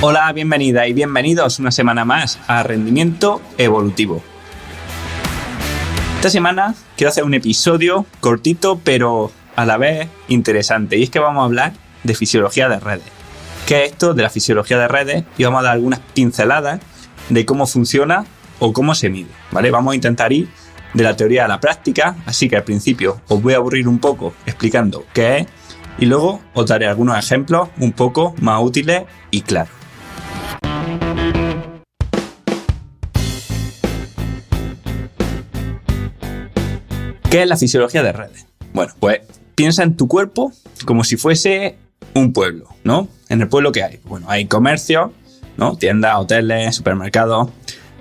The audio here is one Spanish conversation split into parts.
Hola, bienvenida y bienvenidos una semana más a Rendimiento Evolutivo. Esta semana quiero hacer un episodio cortito pero a la vez interesante, y es que vamos a hablar de fisiología de redes. ¿Qué es esto de la fisiología de redes? Y vamos a dar algunas pinceladas de cómo funciona o cómo se mide, ¿vale? Vamos a intentar ir de la teoría a la práctica, así que al principio os voy a aburrir un poco explicando qué es y luego os daré algunos ejemplos un poco más útiles y claros. ¿Qué es la fisiología de redes? Bueno, pues piensa en tu cuerpo como si fuese un pueblo, ¿no? En el pueblo, ¿qué hay? Bueno, hay comercios, ¿no? Tiendas, hoteles, supermercados.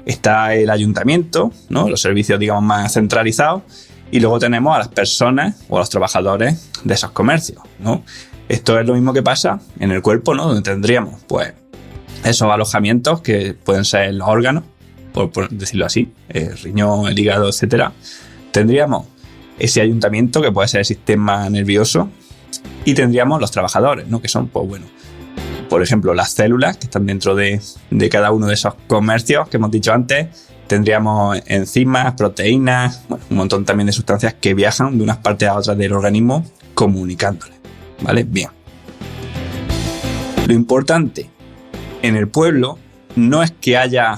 Está el ayuntamiento, ¿no? Los servicios, digamos, más centralizados. Y luego tenemos a las personas o a los trabajadores de esos comercios, ¿no? Esto es lo mismo que pasa en el cuerpo, ¿no? Donde tendríamos, pues, esos alojamientos que pueden ser los órganos, por decirlo así, el riñón, el hígado, etcétera. Tendríamos ese ayuntamiento que puede ser el sistema nervioso y tendríamos los trabajadores, ¿no? Que son, pues bueno, por ejemplo, las células que están dentro de cada uno de esos comercios que hemos dicho antes. Tendríamos enzimas, proteínas, bueno, un montón también de sustancias que viajan de unas partes a otras del organismo comunicándoles, ¿vale? Bien. Lo importante en el pueblo no es que haya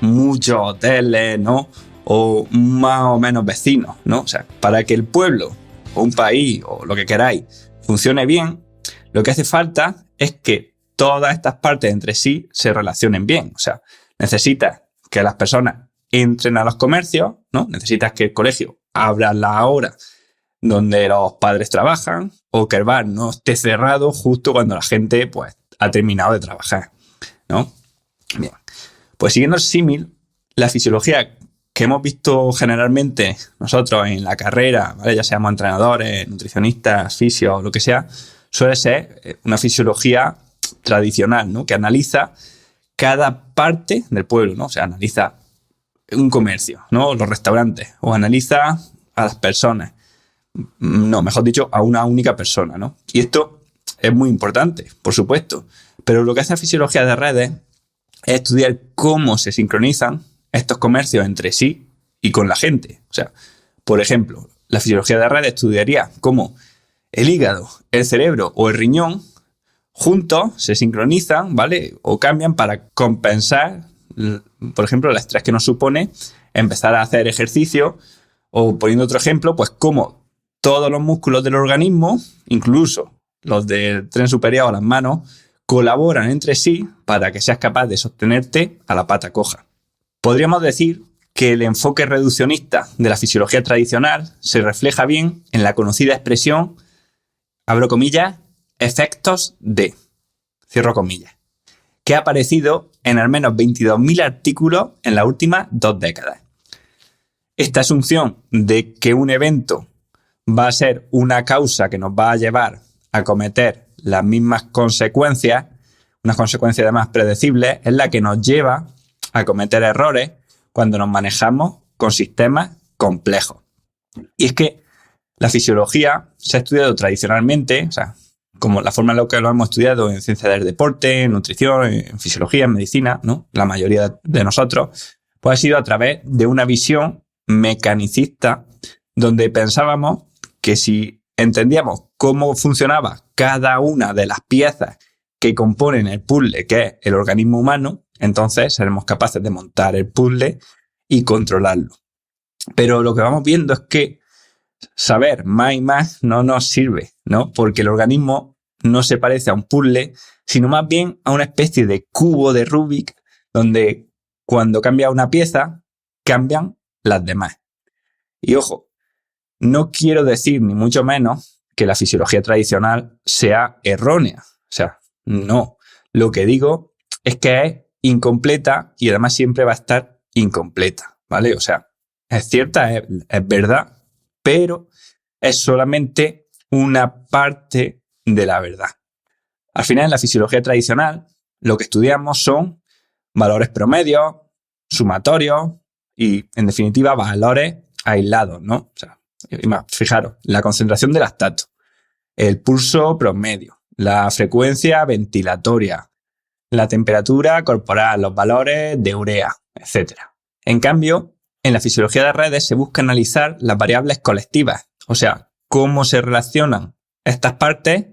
muchos hoteles, ¿no? O más o menos vecinos, ¿no? O sea, para que el pueblo o un país o lo que queráis funcione bien, lo que hace falta es que todas estas partes entre sí se relacionen bien. O sea, necesitas que las personas entren a los comercios, ¿no? Necesitas que el colegio abra la hora donde los padres trabajan o que el bar no esté cerrado justo cuando la gente, pues, ha terminado de trabajar, ¿no? Bien. Pues siguiendo el símil, la fisiología que hemos visto generalmente nosotros en la carrera, ¿vale? Ya seamos entrenadores, nutricionistas, fisios, lo que sea, suele ser una fisiología tradicional, ¿no? Que analiza cada parte del pueblo, ¿no? O sea, analiza un comercio, ¿no? Los restaurantes, o analiza a las personas. No, mejor dicho, a una única persona, ¿no? Y esto es muy importante, por supuesto. Pero lo que hace la fisiología de redes es estudiar cómo se sincronizan estos comercios entre sí y con la gente. O sea, por ejemplo, la fisiología de redes estudiaría cómo el hígado, el cerebro o el riñón juntos se sincronizan, ¿vale? O cambian para compensar, por ejemplo, el estrés que nos supone empezar a hacer ejercicio. O poniendo otro ejemplo, pues cómo todos los músculos del organismo, incluso los del tren superior o las manos, colaboran entre sí para que seas capaz de sostenerte a la pata coja. Podríamos decir que el enfoque reduccionista de la fisiología tradicional se refleja bien en la conocida expresión, abro comillas, efectos de, cierro comillas, que ha aparecido en al menos 22.000 artículos en las últimas 2 décadas. Esta asunción de que un evento va a ser una causa que nos va a llevar a cometer las mismas consecuencias, unas consecuencias además predecibles, es la que nos lleva a cometer errores cuando nos manejamos con sistemas complejos. Y es que la fisiología se ha estudiado tradicionalmente, o sea, como la forma en la que lo hemos estudiado en ciencia del deporte, en nutrición, en fisiología, en medicina, ¿no? La mayoría de nosotros, pues ha sido a través de una visión mecanicista donde pensábamos que si entendíamos cómo funcionaba cada una de las piezas que componen el puzzle que es el organismo humano, entonces seremos capaces de montar el puzzle y controlarlo. Pero lo que vamos viendo es que saber más y más no nos sirve, ¿no? Porque el organismo no se parece a un puzzle, sino más bien a una especie de cubo de Rubik, donde cuando cambia una pieza, cambian las demás. Y ojo, no quiero decir ni mucho menos que la fisiología tradicional sea errónea. O sea, no. Lo que digo es que es incompleta y además siempre va a estar incompleta, ¿vale? O sea, es cierta, es verdad, pero es solamente una parte de la verdad. Al final, en la fisiología tradicional, lo que estudiamos son valores promedios, sumatorios y, en definitiva, valores aislados, ¿no? O sea, fijaros, la concentración de lactato, el pulso promedio, la frecuencia ventilatoria, la temperatura corporal, los valores de urea, etc. En cambio, en la fisiología de redes se busca analizar las variables colectivas, o sea, cómo se relacionan estas partes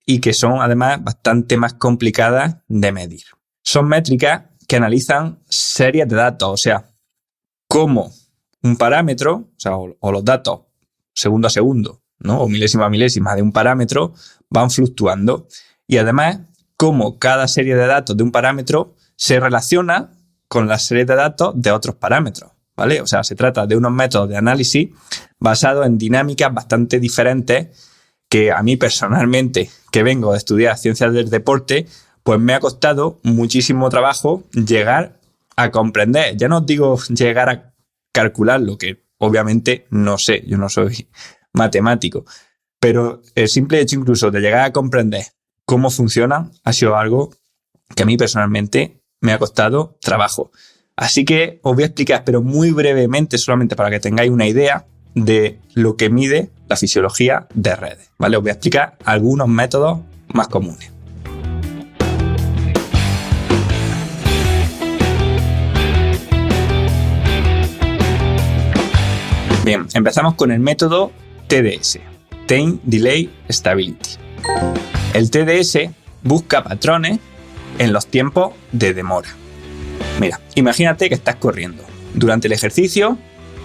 y que son además bastante más complicadas de medir. Son métricas que analizan series de datos, o sea, cómo un parámetro, o los datos segundo a segundo, ¿no? O milésima a milésima de un parámetro van fluctuando. Y además, cómo cada serie de datos de un parámetro se relaciona con la serie de datos de otros parámetros, ¿vale? O sea, se trata de unos métodos de análisis basados en dinámicas bastante diferentes que a mí personalmente, que vengo de estudiar ciencias del deporte, pues me ha costado muchísimo trabajo llegar a comprender. Ya no os digo llegar a calcular, lo que obviamente no sé, yo no soy matemático, pero el simple hecho incluso de llegar a comprender cómo funcionan ha sido algo que a mí personalmente me ha costado trabajo. Así que os voy a explicar, pero muy brevemente, solamente para que tengáis una idea de lo que mide la fisiología de redes, ¿vale? Os voy a explicar algunos métodos más comunes. Bien, empezamos con el método TDS, Time Delay Stability. El TDS busca patrones en los tiempos de demora. Mira, imagínate que estás corriendo. Durante el ejercicio,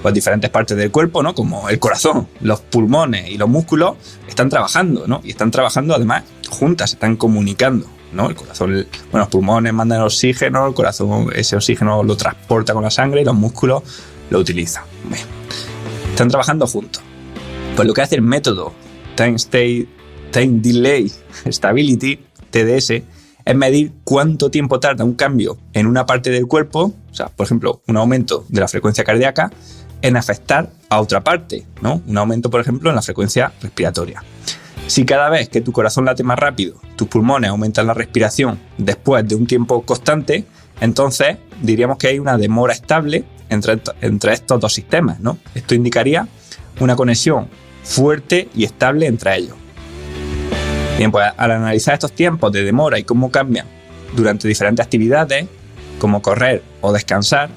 pues diferentes partes del cuerpo, ¿no? Como el corazón, los pulmones y los músculos están trabajando, ¿no? Y están trabajando además juntas, se están comunicando, ¿no? El corazón, los pulmones mandan oxígeno, el corazón ese oxígeno lo transporta con la sangre y los músculos lo utilizan. Bien. Están trabajando juntos. Pues lo que hace el método Time Delay Stability, TDS, es medir cuánto tiempo tarda un cambio en una parte del cuerpo, o sea, por ejemplo, un aumento de la frecuencia cardíaca, en afectar a otra parte, ¿no? Un aumento, por ejemplo, en la frecuencia respiratoria. Si cada vez que tu corazón late más rápido, tus pulmones aumentan la respiración después de un tiempo constante, entonces diríamos que hay una demora estable entre estos dos sistemas, ¿no? Esto indicaría una conexión fuerte y estable entre ellos. Bien, pues al analizar estos tiempos de demora y cómo cambian durante diferentes actividades, como correr o descansar,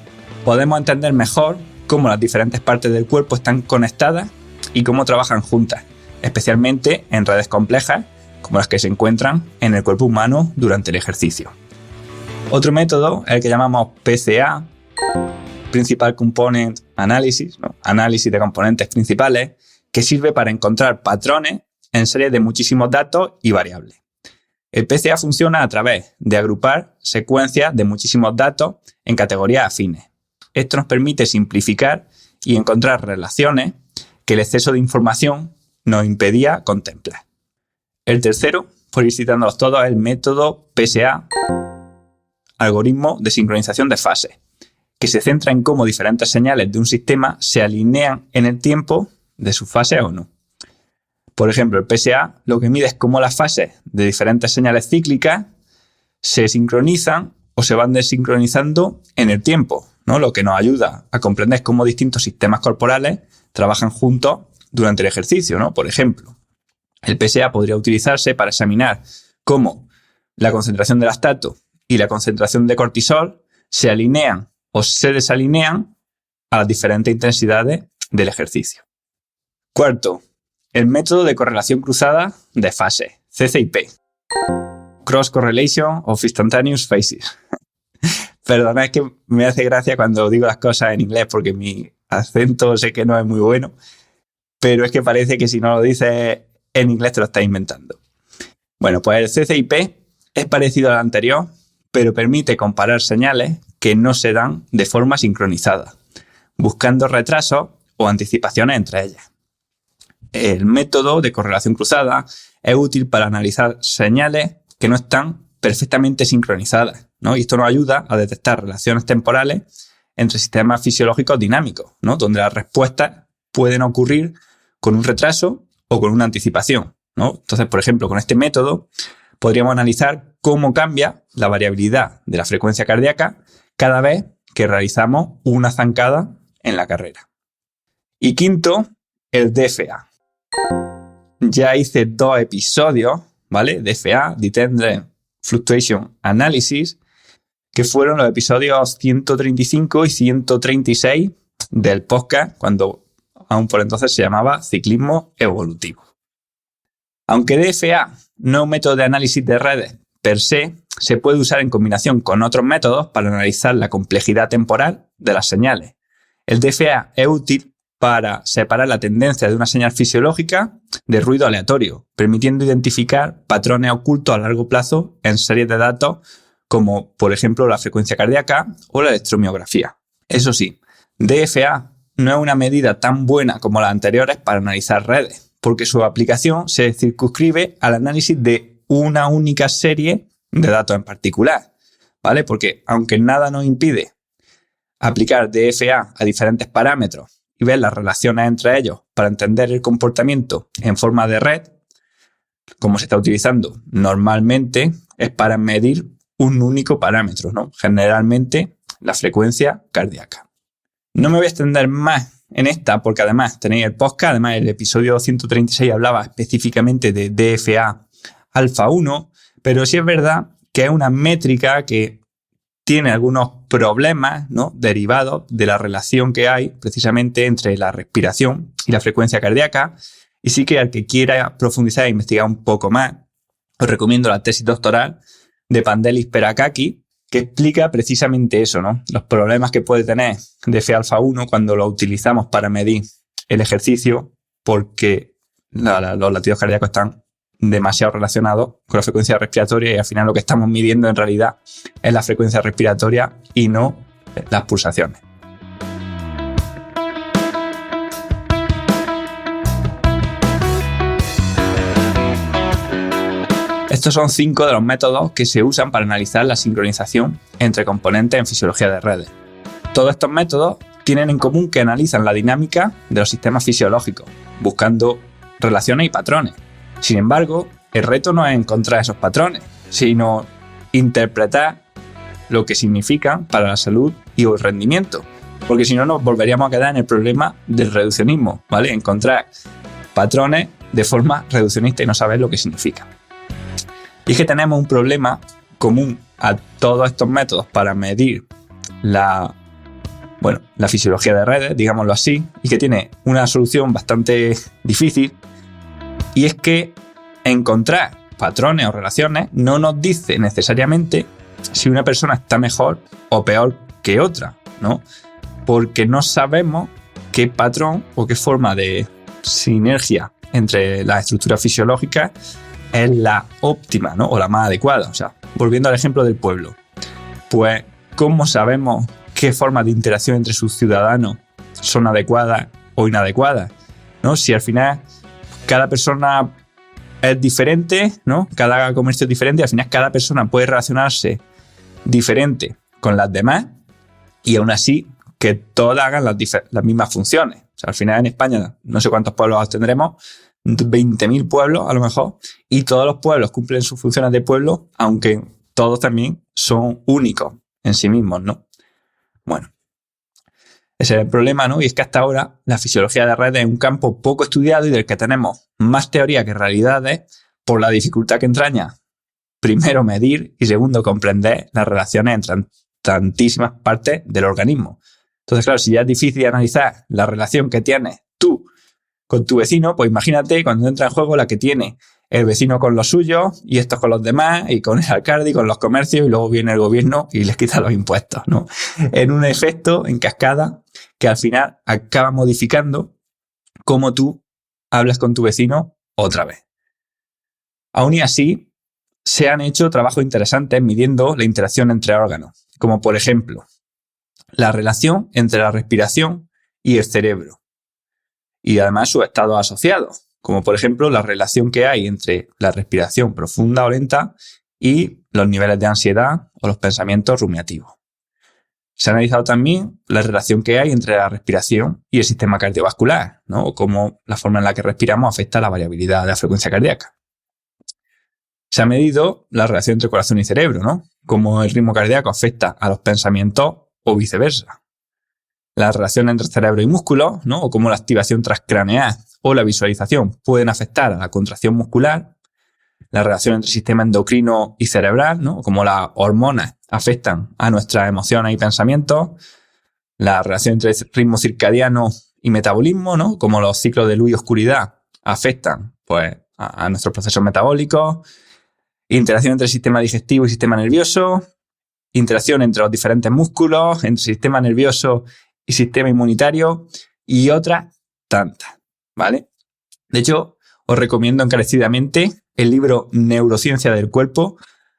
podemos entender mejor cómo las diferentes partes del cuerpo están conectadas y cómo trabajan juntas, especialmente en redes complejas como las que se encuentran en el cuerpo humano durante el ejercicio. Otro método es el que llamamos PCA, Principal Component Analysis, ¿no? Análisis de componentes principales, que sirve para encontrar patrones en series de muchísimos datos y variables. El PCA funciona a través de agrupar secuencias de muchísimos datos en categorías afines. Esto nos permite simplificar y encontrar relaciones que el exceso de información nos impedía contemplar. El tercero, por ir citándolos todos, es el método PSA, algoritmo de sincronización de fases, que se centra en cómo diferentes señales de un sistema se alinean en el tiempo de sus fases o no. Por ejemplo, el PSA lo que mide es cómo las fases de diferentes señales cíclicas se sincronizan o se van desincronizando en el tiempo, ¿no? Lo que nos ayuda a comprender cómo distintos sistemas corporales trabajan juntos durante el ejercicio, ¿no? Por ejemplo, el PSA podría utilizarse para examinar cómo la concentración de lactato y la concentración de cortisol se alinean o se desalinean a las diferentes intensidades del ejercicio. Cuarto, el método de correlación cruzada de fases, CCIP. Cross Correlation of Instantaneous Phases. Perdona, es que me hace gracia cuando digo las cosas en inglés porque mi acento sé que no es muy bueno, pero es que parece que si no lo dices en inglés te lo estás inventando. Bueno, pues el CCIP es parecido al anterior, pero permite comparar señales que no se dan de forma sincronizada, buscando retrasos o anticipaciones entre ellas. El método de correlación cruzada es útil para analizar señales que no están perfectamente sincronizadas, ¿no? Y esto nos ayuda a detectar relaciones temporales entre sistemas fisiológicos dinámicos, ¿no? Donde las respuestas pueden ocurrir con un retraso o con una anticipación, ¿no? Entonces, por ejemplo, con este método podríamos analizar cómo cambia la variabilidad de la frecuencia cardíaca cada vez que realizamos una zancada en la carrera. Y quinto, el DFA. Ya hice 2 episodios, ¿vale? DFA, Deep Fluctuation Analysis, que fueron los episodios 135 y 136 del podcast, cuando aún por entonces se llamaba Ciclismo Evolutivo. Aunque DFA no es un método de análisis de redes per se, se puede usar en combinación con otros métodos para analizar la complejidad temporal de las señales. El DFA es útil para separar la tendencia de una señal fisiológica de ruido aleatorio, permitiendo identificar patrones ocultos a largo plazo en series de datos como, por ejemplo, la frecuencia cardíaca o la electromiografía. Eso sí, DFA no es una medida tan buena como las anteriores para analizar redes, porque su aplicación se circunscribe al análisis de una única serie de datos en particular, ¿vale? Porque aunque nada nos impide aplicar DFA a diferentes parámetros y ver las relaciones entre ellos para entender el comportamiento en forma de red, como se está utilizando normalmente, es para medir un único parámetro, ¿no? Generalmente la frecuencia cardíaca. No me voy a extender más en esta porque además tenéis el podcast, además el episodio 136 hablaba específicamente de DFA alfa 1, pero sí es verdad que es una métrica que tiene algunos problemas, ¿no?, derivados de la relación que hay precisamente entre la respiración y la frecuencia cardíaca, y sí que al que quiera profundizar e investigar un poco más, os recomiendo la tesis doctoral de Pandelis Perakaki, que explica precisamente eso, ¿no? Los problemas que puede tener DFA alfa 1 cuando lo utilizamos para medir el ejercicio, porque los latidos cardíacos están demasiado relacionados con la frecuencia respiratoria y al final lo que estamos midiendo en realidad es la frecuencia respiratoria y no las pulsaciones. Estos son 5 de los métodos que se usan para analizar la sincronización entre componentes en fisiología de redes. Todos estos métodos tienen en común que analizan la dinámica de los sistemas fisiológicos, buscando relaciones y patrones. Sin embargo, el reto no es encontrar esos patrones, sino interpretar lo que significan para la salud y el rendimiento. Porque si no, nos volveríamos a quedar en el problema del reduccionismo, ¿vale? Encontrar patrones de forma reduccionista y no saber lo que significa. Y es que tenemos un problema común a todos estos métodos para medir la fisiología de redes, digámoslo así, y que tiene una solución bastante difícil, y es que encontrar patrones o relaciones no nos dice necesariamente si una persona está mejor o peor que otra, ¿no? Porque no sabemos qué patrón o qué forma de sinergia entre las estructuras fisiológicas es la óptima, ¿no? O la más adecuada. O sea, volviendo al ejemplo del pueblo, pues ¿cómo sabemos qué formas de interacción entre sus ciudadanos son adecuadas o inadecuadas, ¿no? Si al final cada persona es diferente, ¿no? Cada comercio es diferente y al final cada persona puede relacionarse diferente con las demás y aún así que todas hagan las mismas funciones. O sea, al final en España no sé cuántos pueblos tendremos, 20.000 pueblos a lo mejor, y todos los pueblos cumplen sus funciones de pueblo, aunque todos también son únicos en sí mismos, ¿no? Bueno, ese es el problema, ¿no? Y es que hasta ahora la fisiología de redes es un campo poco estudiado y del que tenemos más teoría que realidades por la dificultad que entraña, primero, medir y segundo, comprender las relaciones entre tantísimas partes del organismo. Entonces, claro, si ya es difícil analizar la relación que tienes tú con tu vecino, pues imagínate cuando entra en juego la que tiene el vecino con los suyos y estos con los demás y con el alcalde y con los comercios y luego viene el gobierno y les quita los impuestos, ¿no? En un efecto en cascada que al final acaba modificando cómo tú hablas con tu vecino otra vez. Aún y así, se han hecho trabajos interesantes midiendo la interacción entre órganos, como por ejemplo, la relación entre la respiración y el cerebro, y además sus estados asociados, como por ejemplo la relación que hay entre la respiración profunda o lenta y los niveles de ansiedad o los pensamientos rumiativos. Se ha analizado también la relación que hay entre la respiración y el sistema cardiovascular, ¿no? O cómo la forma en la que respiramos afecta la variabilidad de la frecuencia cardíaca. Se ha medido la relación entre corazón y cerebro, ¿no? Cómo el ritmo cardíaco afecta a los pensamientos o viceversa. La relación entre cerebro y músculo, ¿no? O cómo la activación transcraneal o la visualización pueden afectar a la contracción muscular. la relación entre el sistema endocrino y cerebral, ¿no? Cómo las hormonas afectan a nuestras emociones y pensamientos, la relación entre el ritmo circadiano y metabolismo, ¿no? Cómo los ciclos de luz y oscuridad afectan, pues, a nuestros procesos metabólicos, interacción entre el sistema digestivo y sistema nervioso, interacción entre los diferentes músculos, entre sistema nervioso y sistema inmunitario y otras tantas, ¿vale? De hecho, os recomiendo encarecidamente el libro Neurociencia del Cuerpo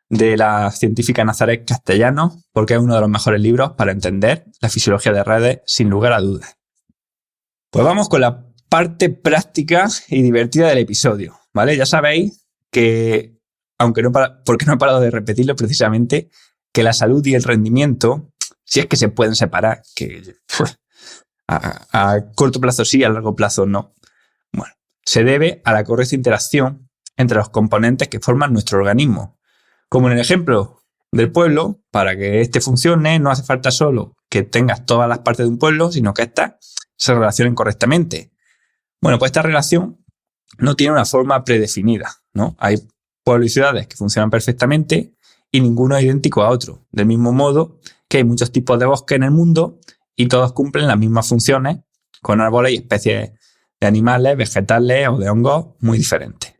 de la científica Nazaret Castellanos, porque es uno de los mejores libros para entender la fisiología de redes, sin lugar a dudas. Pues vamos con la parte práctica y divertida del episodio, ¿vale? Ya sabéis que, aunque porque no he parado de repetirlo precisamente, que la salud y el rendimiento, si es que se pueden separar, que a corto plazo sí, a largo plazo no, bueno, se debe a la correcta interacción entre los componentes que forman nuestro organismo. Como en el ejemplo del pueblo, para que este funcione no hace falta solo que tengas todas las partes de un pueblo, sino que éstas se relacionen correctamente. Bueno, pues esta relación no tiene una forma predefinida, ¿no? Hay pueblos y ciudades que funcionan perfectamente y ninguno es idéntico a otro. Del mismo modo que hay muchos tipos de bosques en el mundo y todos cumplen las mismas funciones con árboles y especies de animales, vegetales o de hongos muy diferentes.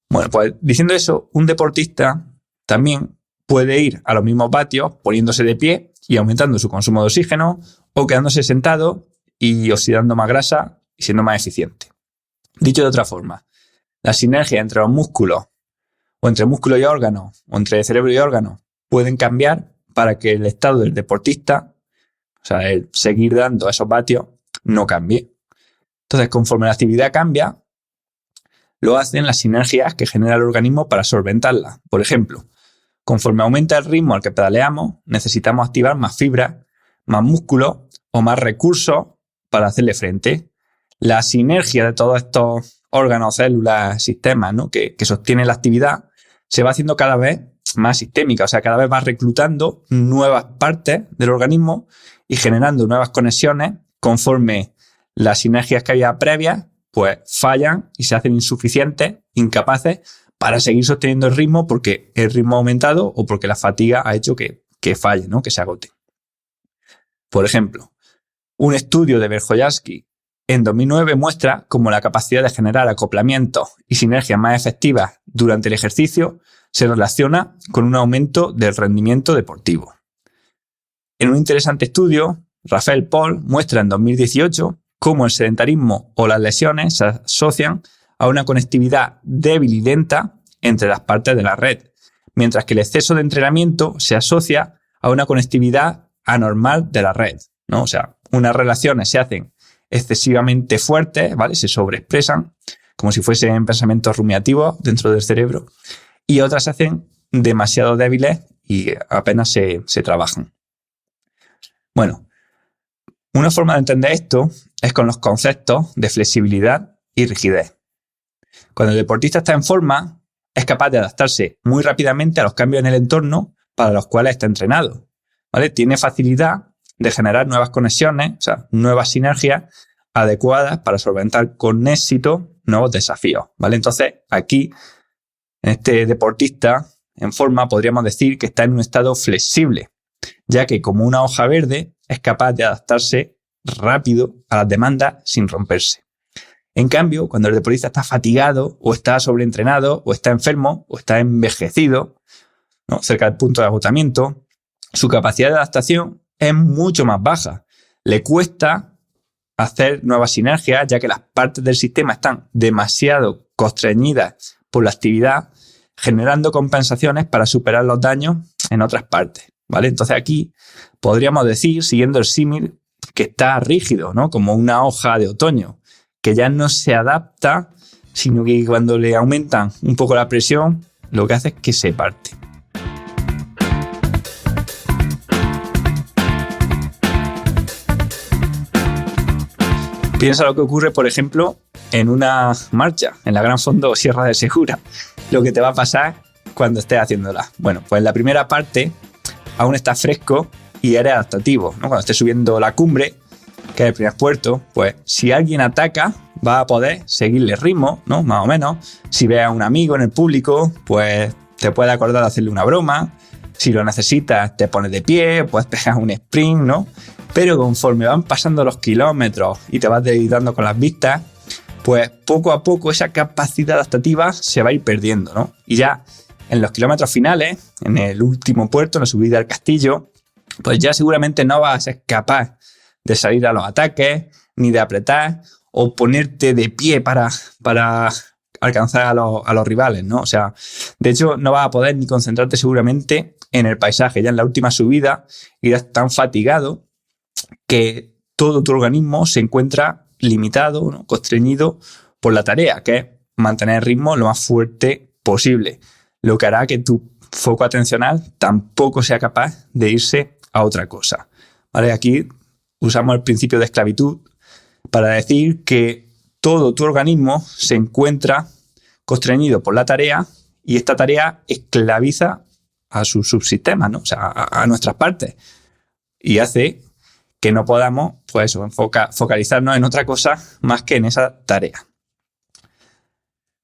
Bueno, pues diciendo eso, un deportista también puede ir a los mismos vatios poniéndose de pie y aumentando su consumo de oxígeno o quedándose sentado y oxidando más grasa y siendo más eficiente. Dicho de otra forma, la sinergia entre los músculos o entre músculo y órganos, o entre cerebro y órganos, pueden cambiar para que el estado del deportista, o sea, el seguir dando esos vatios, no cambie. Entonces, conforme la actividad cambia, lo hacen las sinergias que genera el organismo para solventarla. Por ejemplo, conforme aumenta el ritmo al que pedaleamos, necesitamos activar más fibras, más músculos o más recursos para hacerle frente. La sinergia de todos estos órganos, células, sistemas, ¿no? que sostienen la actividad, se va haciendo cada vez más sistémica, o sea, cada vez va reclutando nuevas partes del organismo y generando nuevas conexiones conforme las sinergias que había previas, pues fallan y se hacen insuficientes, incapaces para seguir sosteniendo el ritmo porque el ritmo ha aumentado o porque la fatiga ha hecho que falle, ¿no? Que se agote. Por ejemplo, un estudio de Verkhoyanski en 2009 muestra cómo la capacidad de generar acoplamientos y sinergias más efectivas durante el ejercicio se relaciona con un aumento del rendimiento deportivo. En un interesante estudio, Rafael Paul muestra en 2018 cómo el sedentarismo o las lesiones se asocian a una conectividad débil y lenta entre las partes de la red, mientras que el exceso de entrenamiento se asocia a una conectividad anormal de la red, ¿no? O sea, unas relaciones se hacen excesivamente fuertes, ¿vale? Se sobreexpresan como si fuesen pensamientos rumiativos dentro del cerebro y otras se hacen demasiado débiles y apenas se trabajan. Bueno, una forma de entender esto es con los conceptos de flexibilidad y rigidez. Cuando el deportista está en forma, es capaz de adaptarse muy rápidamente a los cambios en el entorno para los cuales está entrenado, ¿vale? Tiene facilidad de generar nuevas conexiones, o sea, nuevas sinergias adecuadas para solventar con éxito nuevos desafíos, ¿vale? Entonces, aquí, este deportista en forma podríamos decir que está en un estado flexible, ya que como una hoja verde es capaz de adaptarse rápido a las demandas sin romperse. En cambio, cuando el deportista está fatigado o está sobreentrenado o está enfermo o está envejecido, ¿no? Cerca del punto de agotamiento, su capacidad de adaptación es mucho más baja. Le cuesta hacer nuevas sinergias ya que las partes del sistema están demasiado constreñidas por la actividad, generando compensaciones para superar los daños en otras partes, ¿vale? Entonces aquí podríamos decir, siguiendo el símil, que está rígido, ¿no? Como una hoja de otoño, que ya no se adapta, sino que cuando le aumentan un poco la presión, lo que hace es que se parte. Piensa lo que ocurre, por ejemplo, en una marcha, en la Gran Fondo Sierra de Segura. Lo que te va a pasar cuando estés haciéndola. Bueno, pues en la primera parte aún estás fresco y eres adaptativo, ¿no? Cuando estés subiendo la cumbre, que es el primer puerto, pues si alguien ataca, vas a poder seguirle ritmo, ¿no? Más o menos. Si ves a un amigo en el público, pues te puedes acordar de hacerle una broma. Si lo necesitas, te pones de pie, puedes pegar un sprint, ¿no? Pero conforme van pasando los kilómetros y te vas deleitando con las vistas, pues poco a poco esa capacidad adaptativa se va a ir perdiendo, ¿no? Y ya en los kilómetros finales, en el último puerto, en la subida al castillo, pues ya seguramente no vas a ser capaz de salir a los ataques, ni de apretar, o ponerte de pie para alcanzar a los rivales, ¿no? O sea, de hecho, no vas a poder ni concentrarte seguramente en el paisaje. Ya en la última subida irás tan fatigado que todo tu organismo se encuentra limitado, ¿no? Constreñido por la tarea, que es mantener el ritmo lo más fuerte posible, lo que hará que tu foco atencional tampoco sea capaz de irse a otra cosa, ¿vale? Aquí usamos el principio de esclavitud para decir que todo tu organismo se encuentra constreñido por la tarea y esta tarea esclaviza a sus subsistemas, ¿no? O sea, a nuestras partes, y hace que no podamos, pues eso, focalizarnos en otra cosa más que en esa tarea.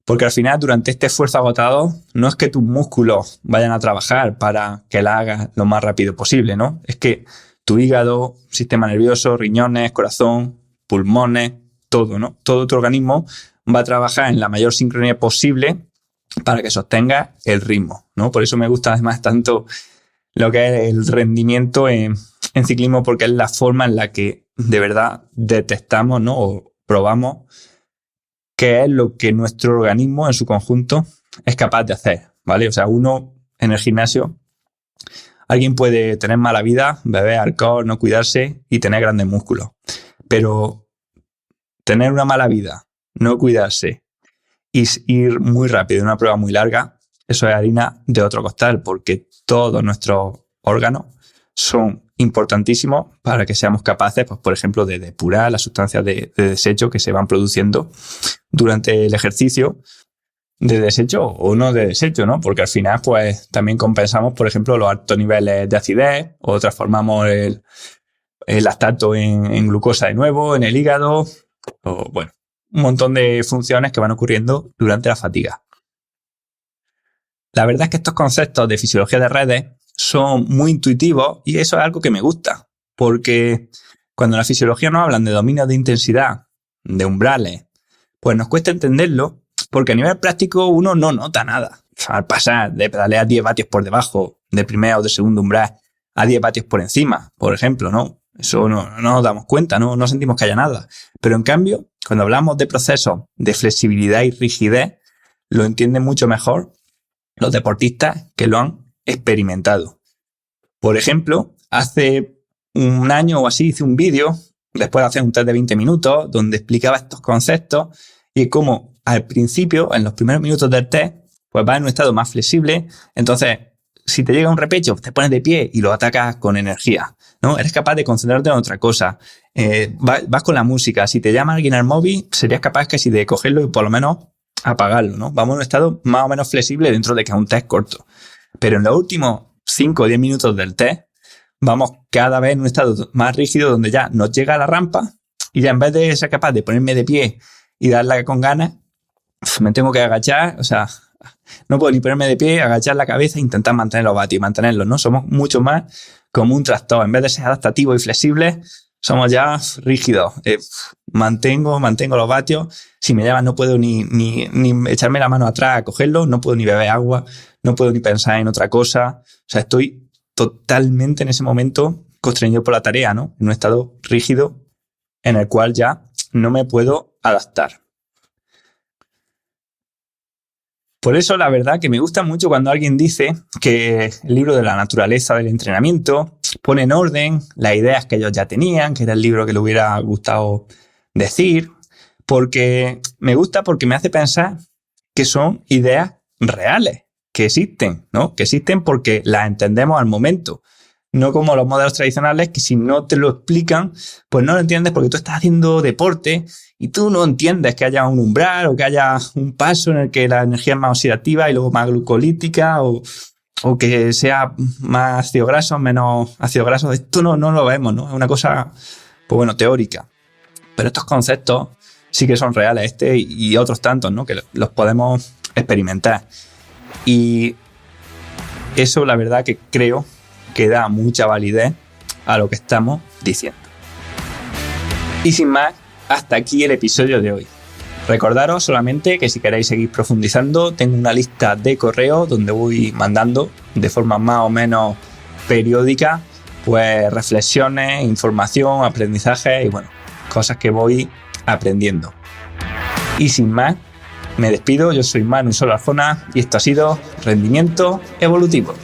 Porque al final, durante este esfuerzo agotado, no es que tus músculos vayan a trabajar para que la hagas lo más rápido posible, ¿no? Es que tu hígado, sistema nervioso, riñones, corazón, pulmones, todo, ¿no? Todo tu organismo va a trabajar en la mayor sincronía posible para que sostenga el ritmo, ¿no? Por eso me gusta además tanto lo que es el rendimiento en ciclismo, porque es la forma en la que de verdad detectamos, ¿no? O probamos qué es lo que nuestro organismo en su conjunto es capaz de hacer, ¿vale? O sea, uno en el gimnasio, alguien puede tener mala vida, beber alcohol, no cuidarse y tener grandes músculos. Pero tener una mala vida, no cuidarse y ir muy rápido en una prueba muy larga, eso es harina de otro costal, porque todos nuestros órganos son importantísimos para que seamos capaces, pues, por ejemplo, de depurar las sustancias de desecho que se van produciendo durante el ejercicio, de desecho o no de desecho, ¿no? Porque al final, pues, también compensamos, por ejemplo, los altos niveles de acidez, o transformamos el lactato en glucosa de nuevo, en el hígado, o bueno, un montón de funciones que van ocurriendo durante la fatiga. La verdad es que estos conceptos de fisiología de redes son muy intuitivos y eso es algo que me gusta, porque cuando en la fisiología nos hablan de dominio de intensidad, de umbrales, pues nos cuesta entenderlo, porque a nivel práctico uno no nota nada. Al pasar de pedalear 10 vatios por debajo del primer o del segundo umbral a 10 vatios por encima, por ejemplo, ¿no? Eso no nos damos cuenta, no sentimos que haya nada. Pero en cambio, cuando hablamos de procesos de flexibilidad y rigidez, lo entienden mucho mejor los deportistas que lo han experimentado. Por ejemplo, hace un año o así hice un vídeo, después de hacer un test de 20 minutos, donde explicaba estos conceptos y cómo al principio, en los primeros minutos del test, pues vas en un estado más flexible. Entonces, si te llega un repecho, te pones de pie y lo atacas con energía, ¿no? Eres capaz de concentrarte en otra cosa. Vas con la música. Si te llama alguien al móvil, serías capaz casi de cogerlo y por lo menos apagarlo, ¿no? Vamos en un estado más o menos flexible dentro de que es un test corto. Pero en los últimos 5 o 10 minutos del test, vamos cada vez en un estado más rígido donde ya nos llega a la rampa y ya en vez de ser capaz de ponerme de pie y darla con ganas, me tengo que agachar, o sea, no puedo ni ponerme de pie, agachar la cabeza e intentar mantener los vatios, mantenerlos, ¿no? Somos mucho más como un tractor. En vez de ser adaptativos y flexibles, somos ya rígidos. Mantengo los vatios. Si me llaman no puedo ni echarme la mano atrás a cogerlo, no puedo ni beber agua, no puedo ni pensar en otra cosa. O sea, estoy totalmente en ese momento constreñido por la tarea, ¿no? En un estado rígido en el cual ya no me puedo adaptar. Por eso, la verdad que me gusta mucho cuando alguien dice que el libro de la naturaleza del entrenamiento pone en orden las ideas que ellos ya tenían, que era el libro que le hubiera gustado decir, porque me gusta porque me hace pensar que son ideas reales, que existen, ¿no? Que existen porque las entendemos al momento. No como los modelos tradicionales que si no te lo explican, pues no lo entiendes porque tú estás haciendo deporte y tú no entiendes que haya un umbral o que haya un paso en el que la energía es más oxidativa y luego más glucolítica o que sea más ácido graso, menos ácido graso. Esto no lo vemos, ¿no? Es una cosa, pues bueno, teórica. Pero estos conceptos sí que son reales, y otros tantos, ¿no? Que los podemos experimentar. Y eso, la verdad, que creo que da mucha validez a lo que estamos diciendo. Y sin más, hasta aquí el episodio de hoy. Recordaros solamente que si queréis seguir profundizando, tengo una lista de correos donde voy mandando de forma más o menos periódica, pues reflexiones, información, aprendizaje y bueno, cosas que voy aprendiendo. Y sin más, me despido. Yo soy Manu Solarfona y esto ha sido Rendimiento Evolutivo.